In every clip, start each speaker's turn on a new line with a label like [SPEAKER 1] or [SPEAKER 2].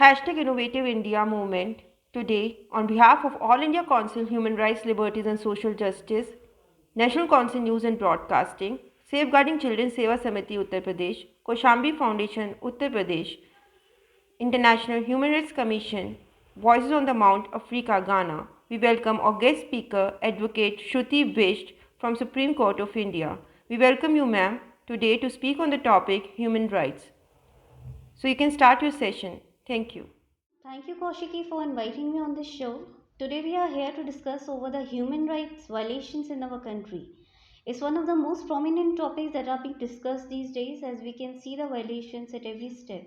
[SPEAKER 1] Innovative India movement. Today, on behalf of All India Council Human Rights, Liberties and Social Justice, National Council News and Broadcasting, Safeguarding Children Seva Samiti Uttar Pradesh, Koshambi Foundation Uttar Pradesh, International Human Rights Commission, Voices on the Mount Africa Ghana, we welcome our guest speaker, Advocate Shruti Bisht from Supreme Court of India. We welcome you, ma'am, today to speak on the topic human rights. So you can start your session. Thank you.
[SPEAKER 2] Thank you, Kaushiki, for inviting me on this show. Today, we are here to discuss over the human rights violations in our country. It's one of the most prominent topics that are being discussed these days, as we can see the violations at every step.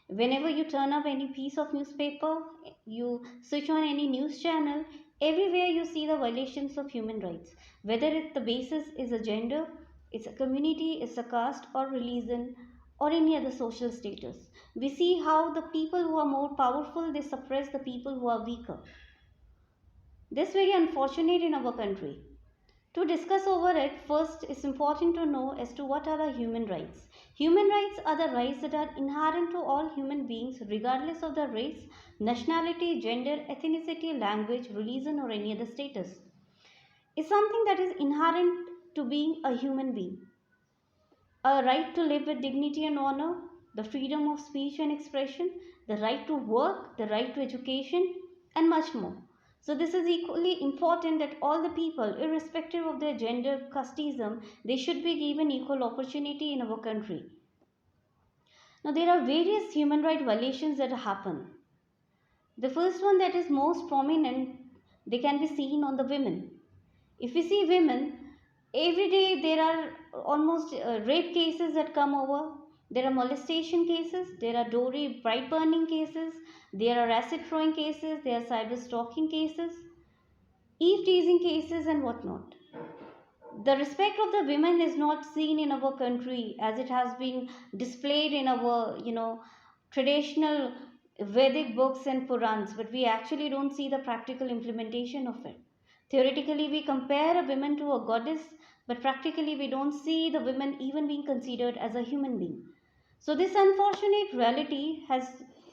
[SPEAKER 2] Whenever you turn up any piece of newspaper, you switch on any news channel, everywhere you see the violations of human rights. Whether the basis is a gender, it's a community, it's a caste or religion, or any other social status. We see how the people who are more powerful, they suppress the people who are weaker. This is very unfortunate in our country. To discuss over it, first it's important to know as to what are the human rights. Human rights are the rights that are inherent to all human beings regardless of the race, nationality, gender, ethnicity, language, religion or any other status. It's something that is inherent to being a human being. A right to live with dignity and honor, the freedom of speech and expression, the right to work, the right to education, and much more. So, this is equally important that all the people, irrespective of their gender, casteism, they should be given equal opportunity in our country. Now, there are various human rights violations that happen. The first one that is most prominent, they can be seen on the women. If we see women, every day there are almost rape cases that come over. There are molestation cases, there are dowry bride burning cases, there are acid throwing cases, there are cyber stalking cases, eve teasing cases, and whatnot. The respect of the women is not seen in our country as it has been displayed in our, traditional Vedic books and Purans, but we actually don't see the practical implementation of it. Theoretically, we compare a woman to a goddess, but practically, we don't see the women even being considered as a human being. So, this unfortunate reality has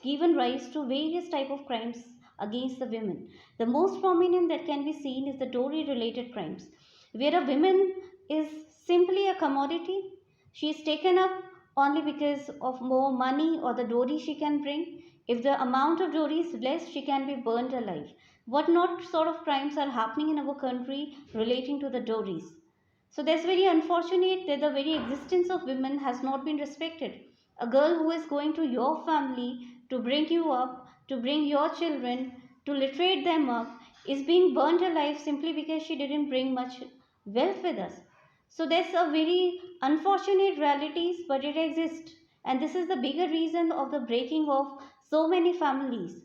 [SPEAKER 2] given rise to various type of crimes against the women. The most prominent that can be seen is the dowry related crimes, where a woman is simply a commodity. She is taken up only because of more money or the dowry she can bring. If the amount of dowry is less, she can be burned alive. What not sort of crimes are happening in our country relating to the dowries? So that's very unfortunate that the very existence of women has not been respected. A girl who is going to your family to bring you up, to bring your children, to literate them up, is being burnt alive simply because she didn't bring much wealth with us. So that's a very unfortunate realities, but it exists. And this is the bigger reason of the breaking of so many families.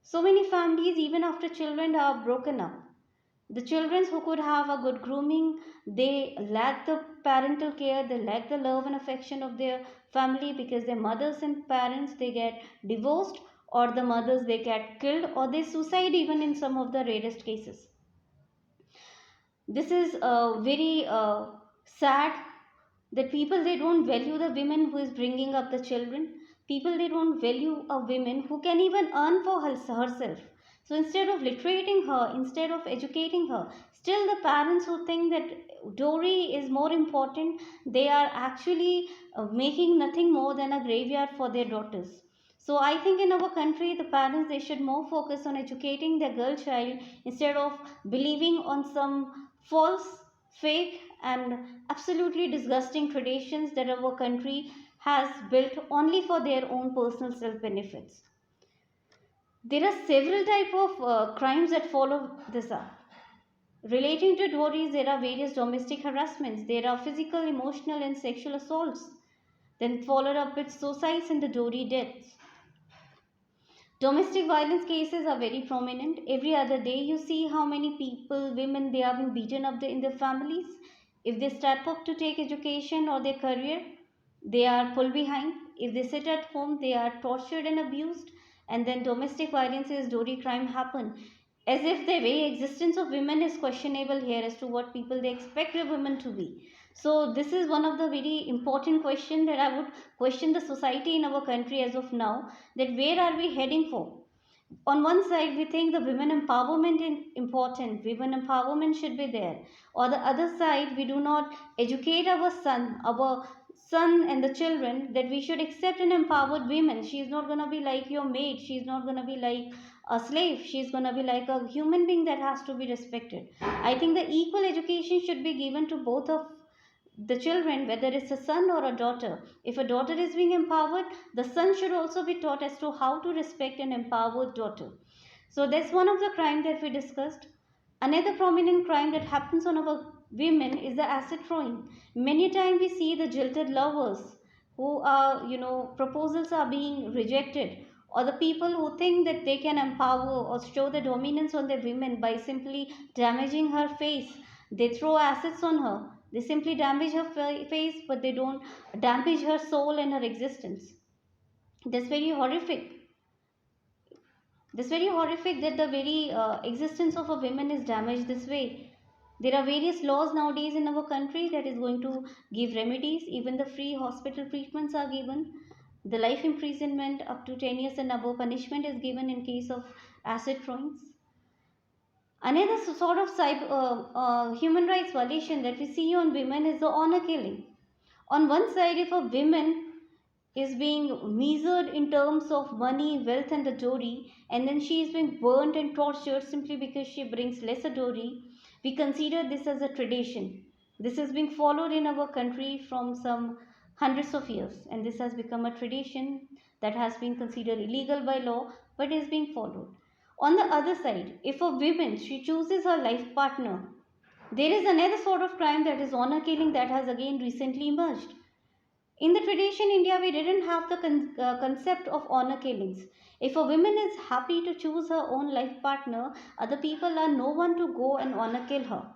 [SPEAKER 2] So many families, even after children are broken up, the children who could have a good grooming, they lack the parental care, they lack the love and affection of their family because their mothers and parents they get divorced, or the mothers they get killed, or they suicide even in some of the rarest cases. This is very sad that people they don't value the women who is bringing up the children. People they don't value a woman who can even earn for herself. So instead of literating her, instead of educating her, still the parents who think that dowry is more important, they are actually making nothing more than a graveyard for their daughters. So I think in our country the parents they should more focus on educating their girl child instead of believing on some false, fake and absolutely disgusting traditions that our country has built only for their own personal self benefits. There are several type of crimes that follow this up. Relating to dowries, there are various domestic harassments. There are physical, emotional, and sexual assaults. Then followed up with suicides and the dowry deaths. Domestic violence cases are very prominent. Every other day, you see how many people, women, they are being beaten up in their families. If they step up to take education or their career, they are pulled behind. If they sit at home, they are tortured and abused. And then domestic violence is dowry crime happen. As if the very existence of women is questionable here as to what people they expect a woman to be. So this is one of the very important question that I would question the society in our country as of now, that where are we heading for? On one side we think the women empowerment is important, women empowerment should be there. Or the other side, we do not educate our son and the children that we should accept an empowered woman. She is not going to be like your maid, she is not going to be like a slave, she is going to be like a human being that has to be respected. I think the equal education should be given to both of the children, whether it's a son or a daughter. If a daughter is being empowered, the son should also be taught as to how to respect an empowered daughter. So that's one of the crime that we discussed. Another prominent crime that happens on our women is the acid throwing. Many times we see the jilted lovers who are, proposals are being rejected, or the people who think that they can empower or show the dominance on their women by simply damaging her face. They throw acids on her. They simply damage her face, but they don't damage her soul and her existence. That's very horrific. That's very horrific that the very existence of a woman is damaged this way. There are various laws nowadays in our country that is going to give remedies. Even the free hospital treatments are given. The life imprisonment up to 10 years and above punishment is given in case of acid throwings. Another sort of human rights violation that we see on women is the honor killing. On one side, if a woman is being measured in terms of money, wealth, and the dowry, and then she is being burnt and tortured simply because she brings lesser dowry, we consider this as a tradition. This is being followed in our country from some hundreds of years, and this has become a tradition that has been considered illegal by law but is being followed. On the other side, if a woman she chooses her life partner, there is another sort of crime, that is honor killing, that has again recently emerged. In the tradition India, we didn't have the concept of honor killings. If a woman is happy to choose her own life partner, other people are no one to go and honor kill her.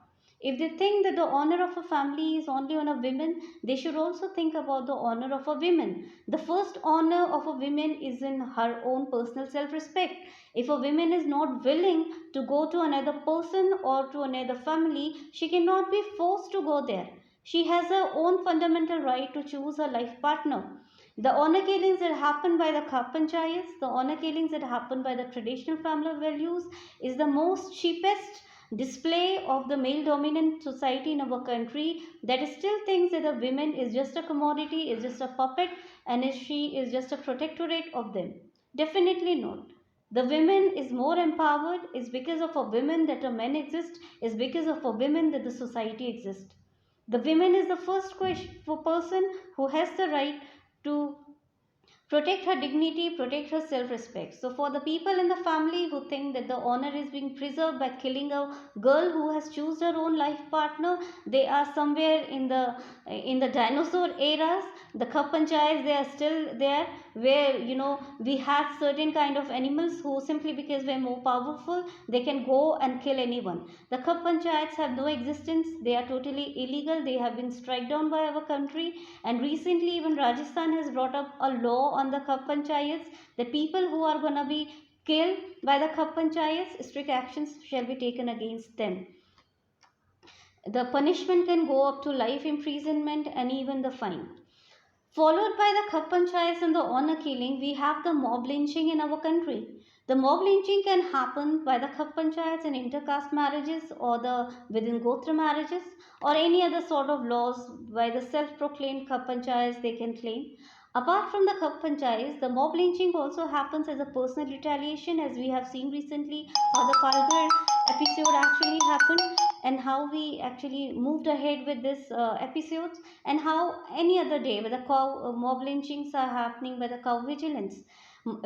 [SPEAKER 2] If they think that the honor of a family is only on a woman, they should also think about the honor of a woman. The first honor of a woman is in her own personal self-respect. If a woman is not willing to go to another person or to another family, she cannot be forced to go there. She has her own fundamental right to choose her life partner. The honor killings that happen by the Khap Panchayats, the honor killings that happen by the traditional family values, is the most cheapest display of the male dominant society in our country, that still thinks that a woman is just a commodity, is just a puppet, and she is just a protectorate of them. Definitely not. The women is more empowered. Is because of a women that a men exist. Is because of a women that the society exists. The women is the first person who has the right to protect her dignity, protect her self-respect. So for the people in the family who think that the honor is being preserved by killing a girl who has chosen her own life partner, they are somewhere in the dinosaur eras. The Khap Panchayats, they are still there, where we had certain kind of animals who simply because they're more powerful, they can go and kill anyone. The Khap Panchayats have no existence. They are totally illegal. They have been struck down by our country. And recently, even Rajasthan has brought up a law on the Khap Panchayats that people who are going to be killed by the Khap Panchayats, strict actions shall be taken against them. The punishment can go up to life imprisonment and even the fine. Followed by the Khap Panchayats and the honor killing, we have the mob lynching in our country. The mob lynching can happen by the Khap Panchayats and intercaste marriages, or the within Gotra marriages, or any other sort of laws by the self-proclaimed Khap Panchayats they can claim. Apart from the Khap Panchayats, the mob lynching also happens as a personal retaliation, as we have seen recently how the Palghar episode actually happened, and how we actually moved ahead with this episodes, and how any other day where the cow mob lynchings are happening by the cow vigilance.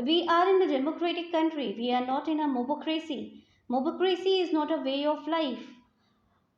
[SPEAKER 2] We are in a democratic country. We are not in a mobocracy. Mobocracy is not a way of life.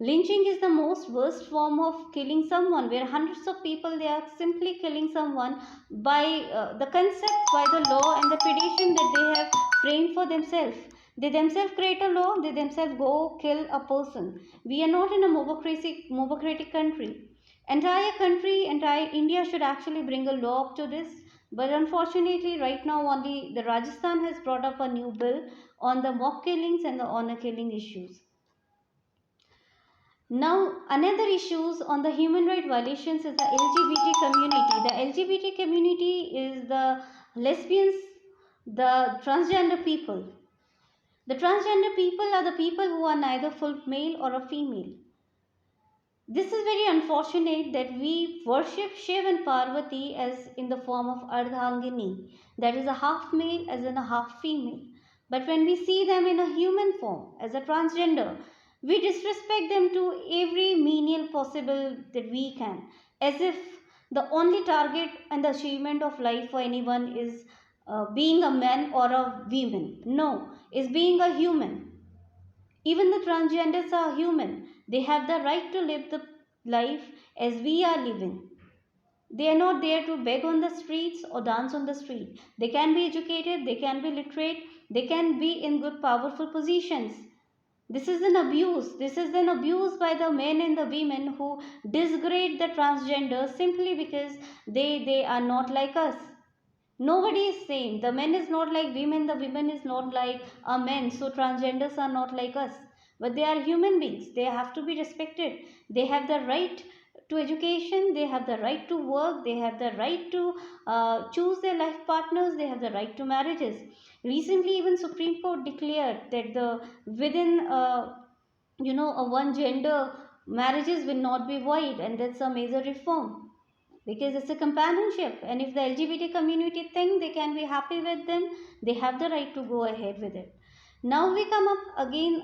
[SPEAKER 2] Lynching is the most worst form of killing someone, where hundreds of people they are simply killing someone by the concept, by the law and the tradition that they have framed for themselves. They themselves create a law. They themselves go kill a person. We are not in a mobocratic country. Entire India should actually bring a law up to this. But unfortunately, right now only the Rajasthan has brought up a new bill on the mob killings and the honor killing issues. Now, another issues on the human right violations is the LGBT community. The LGBT community is the lesbians, the transgender people. The transgender people are the people who are neither full male or a female. This is very unfortunate that we worship Shiv and Parvati as in the form of Ardhangini, that is a half male as in a half female. But when we see them in a human form as a transgender, we disrespect them to every menial possible that we can, as if the only target and the achievement of life for anyone is being a man or a woman. No, is being a human. Even the transgenders are human. They have the right to live the life as we are living. They are not there to beg on the streets or dance on the street. They can be educated, they can be literate, they can be in good, powerful positions. This is an abuse. This is an abuse by the men and the women who disgrade the transgenders simply because they are not like us. Nobody is same. The men is not like women, the women is not like a men. So transgenders are not like us. But they are human beings. They have to be respected. They have the right to education. They have the right to work. They have the right to choose their life partners. They have the right to marriages. Recently, even Supreme Court declared that the within a one gender marriages will not be void, and that's a major reform because it's a companionship, and if the LGBT community think they can be happy with them, they have the right to go ahead with it. Now we come up again,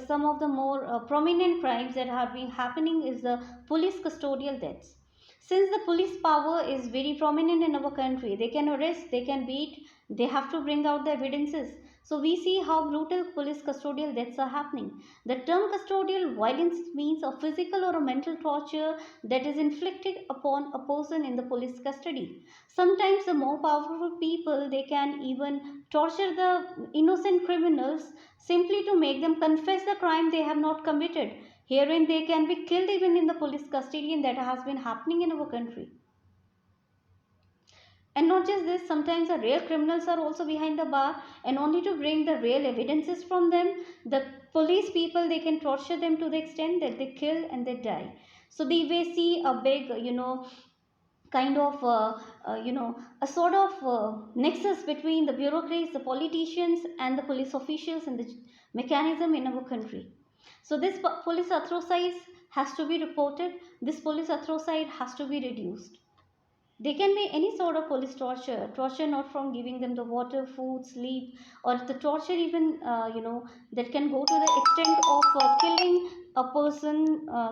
[SPEAKER 2] some of the more prominent crimes that have been happening is the police custodial deaths. Since the police power is very prominent in our country, they can arrest, they can beat, they have to bring out the evidences. So we see how brutal police custodial deaths are happening. The term custodial violence means a physical or a mental torture that is inflicted upon a person in the police custody. Sometimes the more powerful people, they can even torture the innocent criminals simply to make them confess the crime they have not committed. Herein they can be killed even in the police custody, and that has been happening in our country. And not just this, sometimes the real criminals are also behind the bar, and only to bring the real evidences from them, the police people, they can torture them to the extent that they kill and they die. So they may see a big, kind of a sort of nexus between the bureaucrats, the politicians, and the police officials and the mechanism in our country. So this police atrocide has to be reported. This police atrocide has to be reduced. They can be any sort of police torture, torture not from giving them the water, food, sleep, or the torture even that can go to the extent of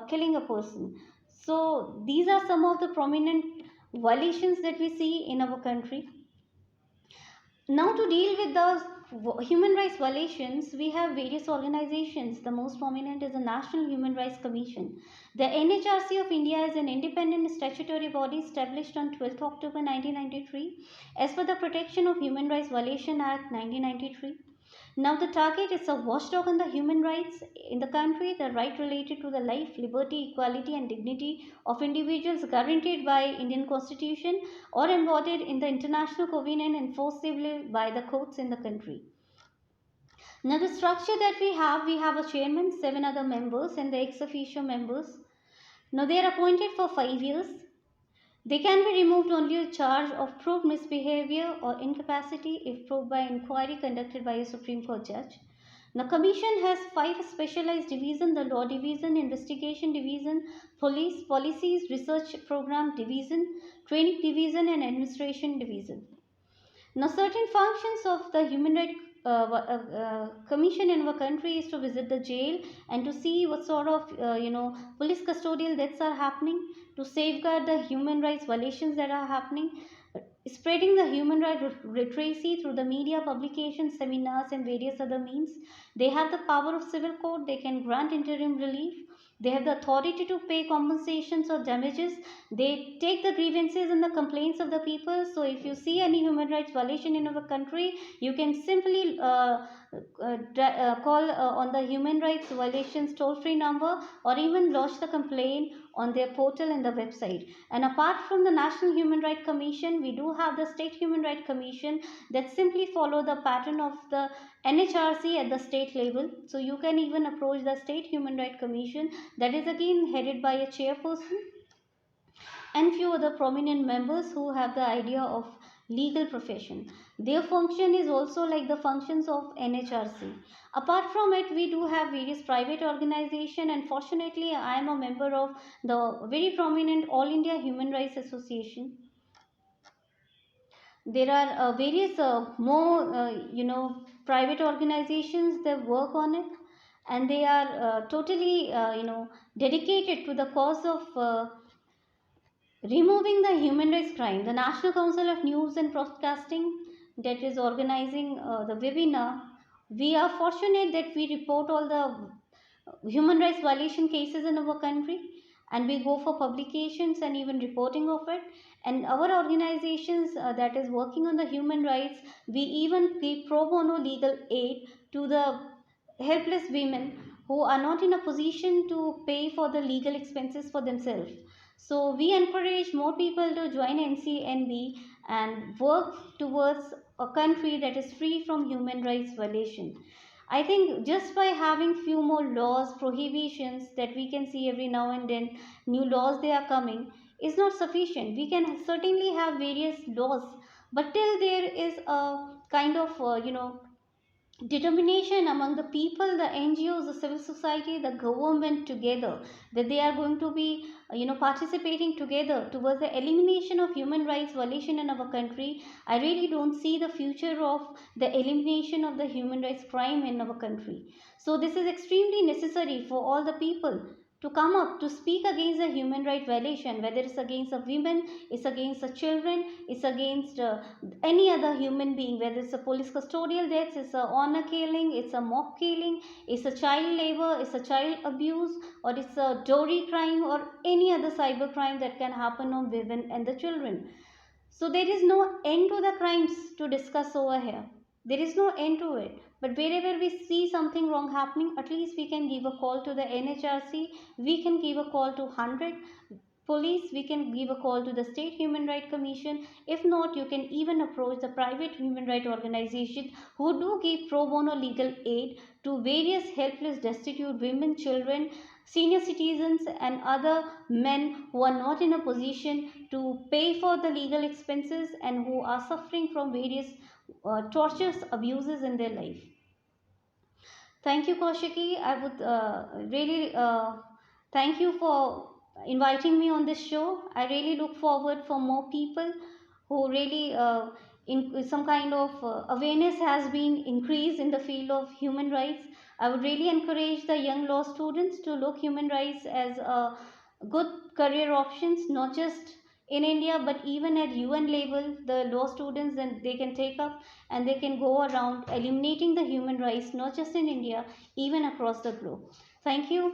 [SPEAKER 2] killing a person. So these are some of the prominent violations that we see in our country. Now, to deal with the human rights violations, we have various organizations. The most prominent is the National Human Rights Commission. The NHRC of India is an independent statutory body established on 12th October 1993 as per the Protection of Human Rights Violation Act 1993. Now, the target is a watchdog on the human rights in the country, the right related to the life, liberty, equality, and dignity of individuals guaranteed by Indian Constitution or embodied in the international covenant enforceable by the courts in the country. Now, the structure that we have a chairman, 7 other members, and the ex officio members. Now, they are appointed for 5 years. They can be removed only on charge of proved misbehavior or incapacity if proved by inquiry conducted by a Supreme Court judge. The Commission has 5 specialized divisions: the Law Division, Investigation Division, Police, Policies, Research Program Division, Training Division, and Administration Division. Now, certain functions of the Human Rights Commission in our country is to visit the jail and to see what sort of police custodial deaths are happening, to safeguard the human rights violations that are happening, spreading the human rights literacy through the media, publications, seminars, and various other means. They have the power of civil court. They can grant interim relief. They have the authority to pay compensations or damages. They take the grievances and the complaints of the people. So if you see any human rights violation in our country, you can simply call on the human rights violations toll free number, or even lodge the complaint on their portal and the website. And apart from the National Human Rights Commission, we do have the State Human Rights Commission that simply follow the pattern of the NHRC at the state level. So you can even approach the State Human Rights Commission, that is again headed by a chairperson and few other prominent members who have the idea of legal profession. Their function is also like the functions of NHRC. Apart from it, we do have various private organization, and fortunately I am a member of the very prominent All India Human Rights Association. There are various more private organizations that work on it, and they are totally dedicated to the cause of removing the human rights crime. The National Council of News and Broadcasting that is organizing the webinar. We are fortunate that we report all the human rights violation cases in our country, and we go for publications and even reporting of it. And our organizations that is working on the human rights, we even give pro bono legal aid to the helpless women who are not in a position to pay for the legal expenses for themselves. So we encourage more people to join NCNB and work towards a country that is free from human rights violation. I think just by having few more laws, prohibitions that we can see every now and then, new laws they are coming, is not sufficient. We can certainly have various laws, but till there is a kind of determination among the people, the NGOs, the civil society, the government together, that they are going to be participating together towards the elimination of human rights violation in our country. I really don't see the future of the elimination of the human rights crime in our country. So this is extremely necessary for all the people to come up to speak against the human right violation, whether it's against a women, it's against the children, it's against any other human being, whether it's a police custodial deaths, it's a honor killing, it's a mock killing, it's a child labor, it's a child abuse, or it's a dowry crime, or any other cyber crime that can happen on women and the children. So there is no end to the crimes to discuss over here. There is no end to it. But wherever we see something wrong happening, at least we can give a call to the NHRC, we can give a call to 100 police, we can give a call to the State Human Rights Commission. If not, you can even approach the private human rights organization who do give pro bono legal aid to various helpless, destitute women, children, senior citizens, and other men who are not in a position to pay for the legal expenses and who are suffering from various tortures, abuses in their life. Thank you, Kaushiki. I would really thank you for inviting me on this show. I really look forward for more people who really in some kind of awareness has been increased in the field of human rights. I would really encourage the young law students to look human rights as a good career options, not just in India but even at UN level. The law students, and they can take up and they can go around eliminating the human rights, not just in India, even across the globe. Thank you.